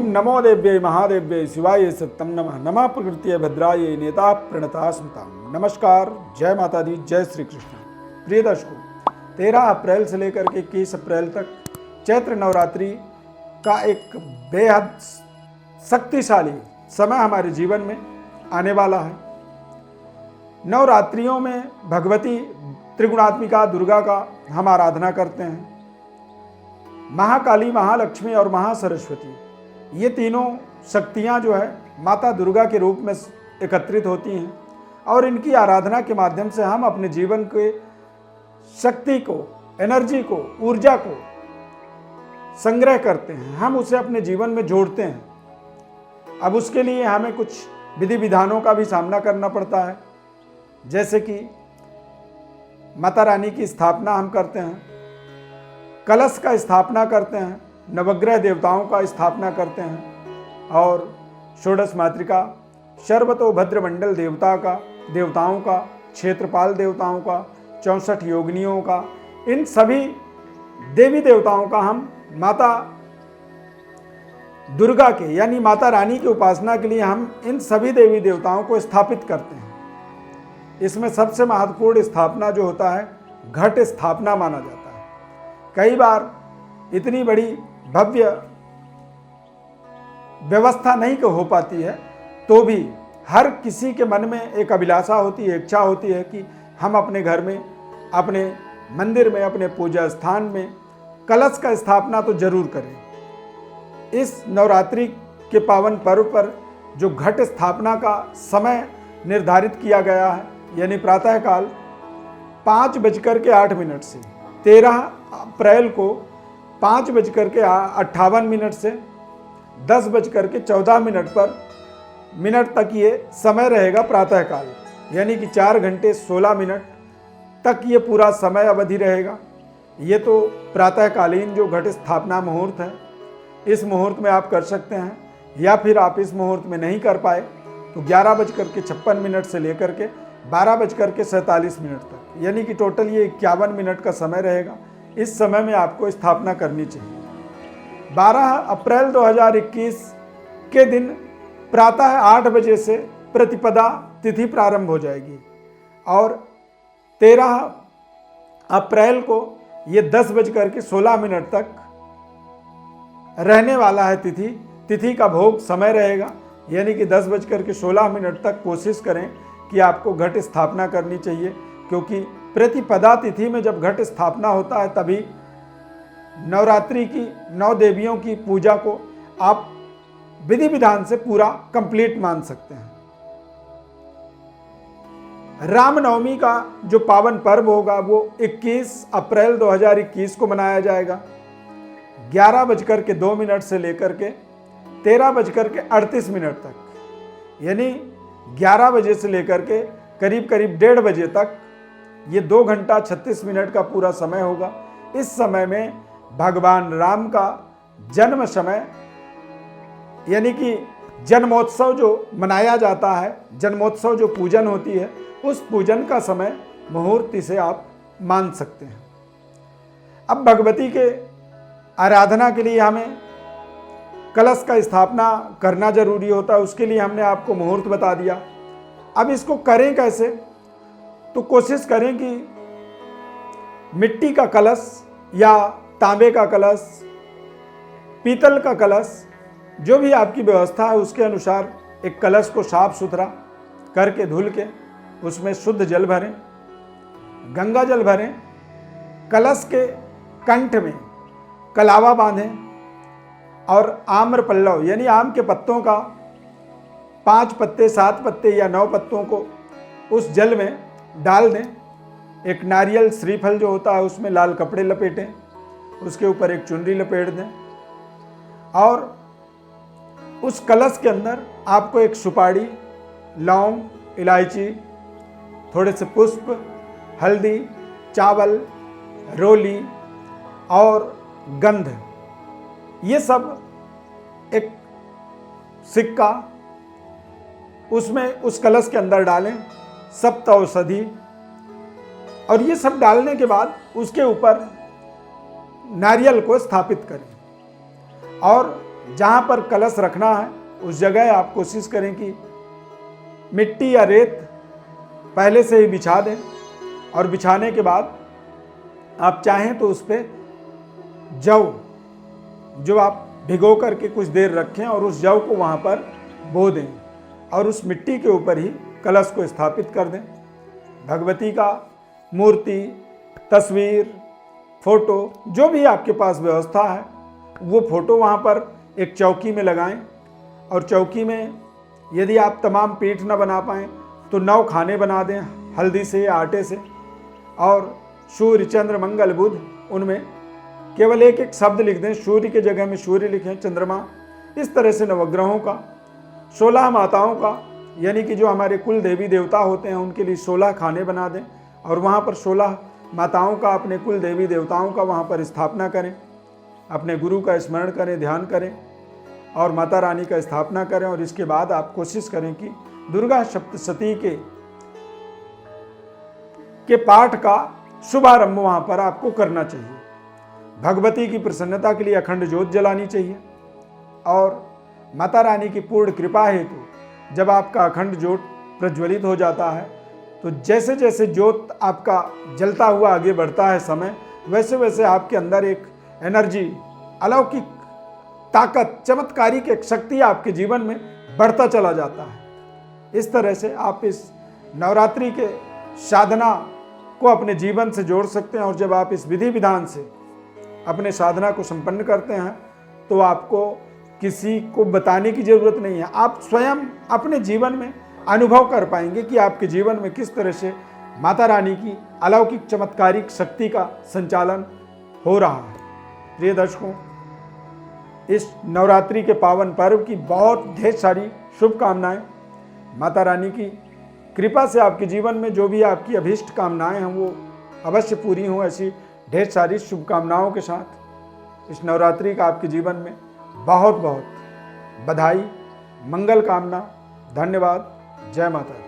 नमो देव्यै महादेव्यै शिवाय सत्यम नमः। नमः प्रकृति भद्राय नेता प्रणता स्मृता। नमस्कार, जय माता दी, जय श्री कृष्ण। प्रिय दर्शकों, 13 अप्रैल से लेकर के 21 अप्रैल तक चैत्र नवरात्रि का एक बेहद शक्तिशाली समय हमारे जीवन में आने वाला है। नवरात्रियों में भगवती त्रिगुणात्मिका दुर्गा का हम आराधना करते हैं। महाकाली, महालक्ष्मी और महासरस्वती, ये तीनों शक्तियाँ जो है माता दुर्गा के रूप में एकत्रित होती हैं और इनकी आराधना के माध्यम से हम अपने जीवन के शक्ति को, एनर्जी को, ऊर्जा को संग्रह करते हैं, हम उसे अपने जीवन में जोड़ते हैं। अब उसके लिए हमें कुछ विधि विधानों का भी सामना करना पड़ता है, जैसे कि माता रानी की स्थापना हम करते हैं, कलश का स्थापना करते हैं, नवग्रह देवताओं का स्थापना करते हैं और षोडश मातृका, सर्वतोभद्र मंडल देवताओं का, क्षेत्रपाल देवताओं का, 64 योगिनियों का, इन सभी देवी देवताओं का हम माता दुर्गा के यानी माता रानी की उपासना के लिए हम इन सभी देवी देवताओं को स्थापित करते हैं। इसमें सबसे महत्वपूर्ण स्थापना जो होता है, घट स्थापना माना जाता है। कई बार इतनी बड़ी भव्य व्यवस्था नहीं हो पाती है, तो भी हर किसी के मन में एक अभिलाषा होती है, इच्छा होती है कि हम अपने घर में, अपने मंदिर में, अपने पूजा स्थान में कलश का स्थापना तो जरूर करें। इस नवरात्रि के पावन पर्व पर जो घट स्थापना का समय निर्धारित किया गया है, यानी प्रातःकाल 5:08 से 13 अप्रैल को 5:58 से 10:14 पर मिनट तक ये समय रहेगा प्रातःकाल, यानी कि 4 घंटे 16 मिनट तक ये पूरा समय अवधि रहेगा। ये तो प्रातःकालीन जो घट स्थापना मुहूर्त है, इस मुहूर्त में आप कर सकते हैं, या फिर आप इस मुहूर्त में नहीं कर पाए तो 11:56 से लेकर के 12:47 तक, यानी कि टोटल ये 51 मिनट का समय रहेगा। इस समय में आपको स्थापना करनी चाहिए। 12 अप्रैल 2021 के दिन प्रातः 8 बजे से प्रतिपदा तिथि प्रारंभ हो जाएगी और 13 अप्रैल को ये 10:16 तक रहने वाला है। तिथि का भोग समय रहेगा, यानी कि 10:16 तक कोशिश करें कि आपको घट स्थापना करनी चाहिए, क्योंकि प्रतिपदा तिथि में जब घट स्थापना होता है तभी नवरात्रि की 9 देवियों की पूजा को आप विधि विधान से पूरा कंप्लीट मान सकते हैं। रामनवमी का जो पावन पर्व होगा वो 21 अप्रैल 2021 को मनाया जाएगा। 11:02 से लेकर के 13:38 तक, यानी 11 बजे से लेकर के करीब 1:30 बजे तक ये 2 घंटा 36 मिनट का पूरा समय होगा। इस समय में भगवान राम का जन्म समय, यानी कि जन्मोत्सव जो मनाया जाता है, जन्मोत्सव जो पूजन होती है, उस पूजन का समय मुहूर्त से आप मान सकते हैं। अब भगवती के आराधना के लिए हमें कलश का स्थापना करना जरूरी होता है, उसके लिए हमने आपको मुहूर्त बता दिया। अब इसको करें कैसे, तो कोशिश करें कि मिट्टी का कलश या तांबे का कलश, पीतल का कलश, जो भी आपकी व्यवस्था है उसके अनुसार एक कलश को साफ सुथरा करके धुल के उसमें शुद्ध जल भरें, गंगा जल भरें, कलश के कंठ में कलावा बांधें और आम्र पल्लव यानी आम के पत्तों का 5 पत्ते, 7 पत्ते या 9 पत्तों को उस जल में डाल दें। एक नारियल श्रीफल जो होता है उसमें लाल कपड़े लपेटें, उसके ऊपर एक चुनरी लपेट दें और उस कलश के अंदर आपको एक सुपारी, लौंग, इलायची, थोड़े से पुष्प, हल्दी, चावल, रोली और गंध, ये सब एक सिक्का उसमें उस कलश के अंदर डालें, सप्त औषधि, और ये सब डालने के बाद उसके ऊपर नारियल को स्थापित करें और जहाँ पर कलश रखना है उस जगह आप कोशिश करें कि मिट्टी या रेत पहले से ही बिछा दें, और बिछाने के बाद आप चाहें तो उस पर जौ जो आप भिगो करके कुछ देर रखें और उस जौ को वहाँ पर बो दें और उस मिट्टी के ऊपर ही कलश को स्थापित कर दें। भगवती का मूर्ति, तस्वीर, फोटो, जो भी आपके पास व्यवस्था है वो फोटो वहाँ पर एक चौकी में लगाएं, और चौकी में यदि आप तमाम पीठ न बना पाएँ तो 9 खाने बना दें हल्दी से या आटे से, और सूर्य, चंद्र, मंगल, बुध, उनमें केवल एक एक शब्द लिख दें। सूर्य के जगह में सूर्य लिखें, चंद्रमा, इस तरह से नवग्रहों का, 16 माताओं का, यानी कि जो हमारे कुल देवी देवता होते हैं उनके लिए 16 खाने बना दें और वहाँ पर 16 माताओं का, अपने कुल देवी देवताओं का वहाँ पर स्थापना करें। अपने गुरु का स्मरण करें, ध्यान करें और माता रानी का स्थापना करें। और इसके बाद आप कोशिश करें कि दुर्गा सप्तशती के पाठ का शुभारंभ वहाँ पर आपको करना चाहिए। भगवती की प्रसन्नता के लिए अखंड ज्योत जलानी चाहिए, और माता रानी की पूर्ण कृपा हेतु जब आपका अखंड ज्योत प्रज्वलित हो जाता है तो जैसे जैसे ज्योत आपका जलता हुआ आगे बढ़ता है समय, वैसे वैसे आपके अंदर एक एनर्जी, अलौकिक ताकत, चमत्कारिक एक शक्ति आपके जीवन में बढ़ता चला जाता है। इस तरह से आप इस नवरात्रि के साधना को अपने जीवन से जोड़ सकते हैं, और जब आप इस विधि विधान से अपने साधना को संपन्न करते हैं तो आपको किसी को बताने की जरूरत नहीं है। आप स्वयं अपने जीवन में अनुभव कर पाएंगे कि आपके जीवन में किस तरह से माता रानी की अलौकिक चमत्कारिक शक्ति का संचालन हो रहा है। प्रिय दर्शकों, इस नवरात्रि के पावन पर्व की बहुत ढेर सारी शुभकामनाएं। माता रानी की कृपा से आपके जीवन में जो भी आपकी अभीष्ट कामनाएं हैं वो अवश्य पूरी हों। ऐसी ढेर सारी शुभकामनाओं के साथ इस नवरात्रि का आपके जीवन में बहुत बहुत बधाई, मंगल कामना। धन्यवाद। जय माता दी।